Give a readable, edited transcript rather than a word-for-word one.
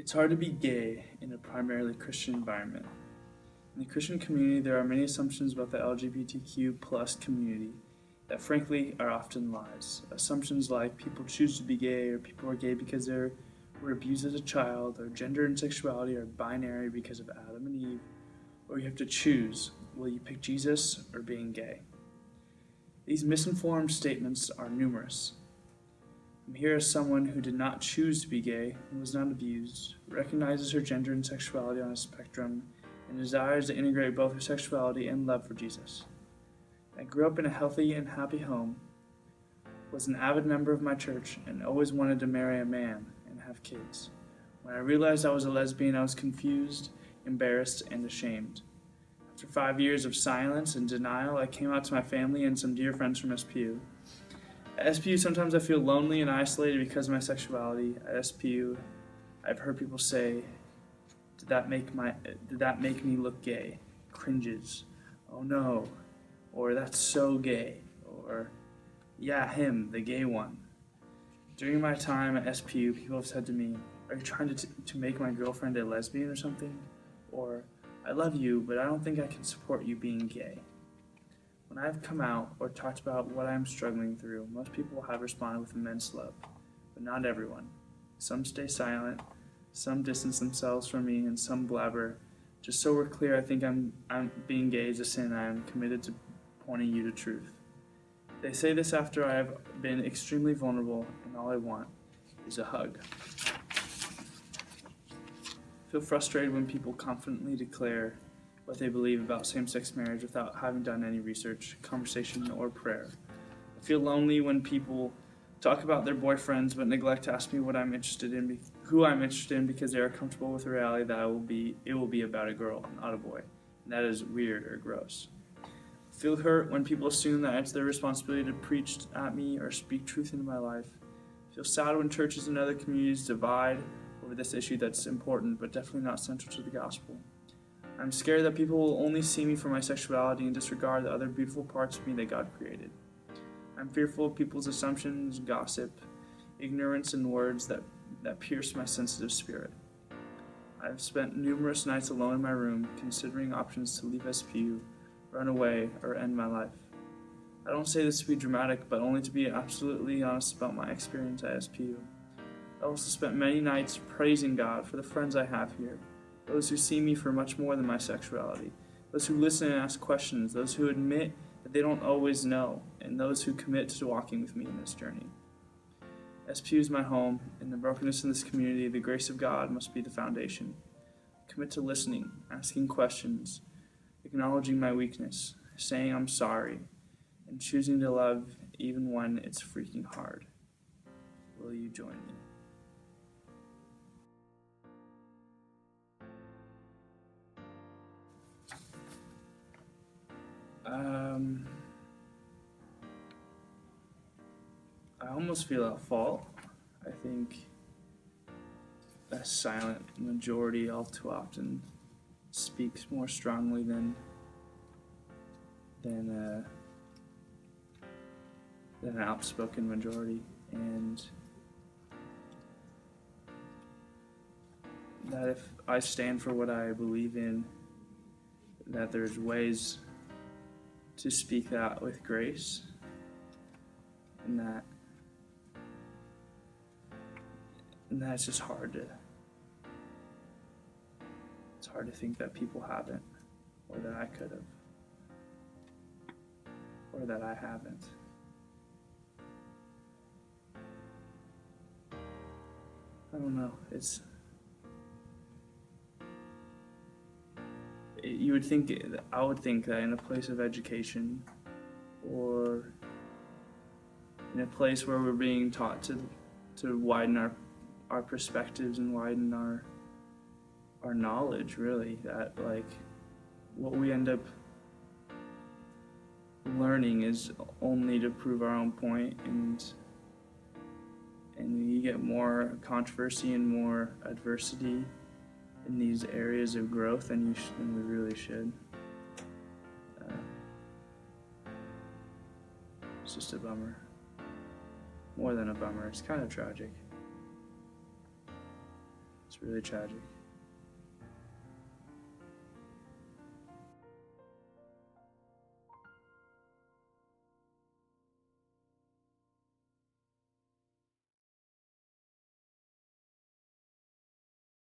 It's hard to be gay in a primarily Christian environment. In the Christian community, there are many assumptions about the LGBTQ plus community that frankly are often lies. Assumptions like people choose to be gay, or people are gay because they were abused as a child, or gender and sexuality are binary because of Adam and Eve, or you have to choose, will you pick Jesus or being gay? These misinformed statements are numerous. I'm here as someone who did not choose to be gay and was not abused, recognizes her gender and sexuality on a spectrum, and desires to integrate both her sexuality and love for Jesus. I grew up in a healthy and happy home, was an avid member of my church, and always wanted to marry a man and have kids. When I realized I was a lesbian, I was confused, embarrassed, and ashamed. After 5 years of silence and denial, I came out to my family and some dear friends from SPU. At SPU, sometimes I feel lonely and isolated because of my sexuality. At SPU, I've heard people say, did that make me look gay? Cringes. Oh no. Or that's so gay. Or yeah, him, the gay one. During my time at SPU, people have said to me, are you trying to make my girlfriend a lesbian or something? Or I love you, but I don't think I can support you being gay. When I've come out or talked about what I'm struggling through, most people have responded with immense love, but not everyone. Some stay silent, some distance themselves from me, and some blabber. Just so we're clear, I think I'm being gay is a sin. I am committed to pointing you to truth. They say this after I have been extremely vulnerable, and all I want is a hug. I feel frustrated when people confidently declare what they believe about same-sex marriage without having done any research, conversation, or prayer. I feel lonely when people talk about their boyfriends but neglect to ask me what I'm interested in, who I'm interested in, because they are comfortable with the reality that it will be about a girl, not a boy. And that is weird or gross. I feel hurt when people assume that it's their responsibility to preach at me or speak truth into my life. I feel sad when churches and other communities divide over this issue that's important but definitely not central to the gospel. I'm scared that people will only see me for my sexuality and disregard the other beautiful parts of me that God created. I'm fearful of people's assumptions, gossip, ignorance, and words that pierce my sensitive spirit. I've spent numerous nights alone in my room, considering options to leave SPU, run away, or end my life. I don't say this to be dramatic, but only to be absolutely honest about my experience at SPU. I also spent many nights praising God for the friends I have here, those who see me for much more than my sexuality, those who listen and ask questions, those who admit that they don't always know, and those who commit to walking with me in this journey. SPU is my home. In the brokenness in this community, the grace of God must be the foundation. Commit to listening, asking questions, acknowledging my weakness, saying I'm sorry, and choosing to love even when it's freaking hard. Will you join me? I almost feel at fault. I think a silent majority all too often speaks more strongly than an outspoken majority, and that if I stand for what I believe in, that there's ways to speak that with grace, and that's just hard to. It's hard to think that people haven't, or that I could have, or that I haven't. I don't know. You would think, I would think that in a place of education, or in a place where we're being taught to widen our perspectives and widen our knowledge, really, that like what we end up learning is only to prove our own point, and you get more controversy and more adversity in these areas of growth than we really should. It's just a bummer. More than a bummer, it's kind of tragic. Let's really tragic.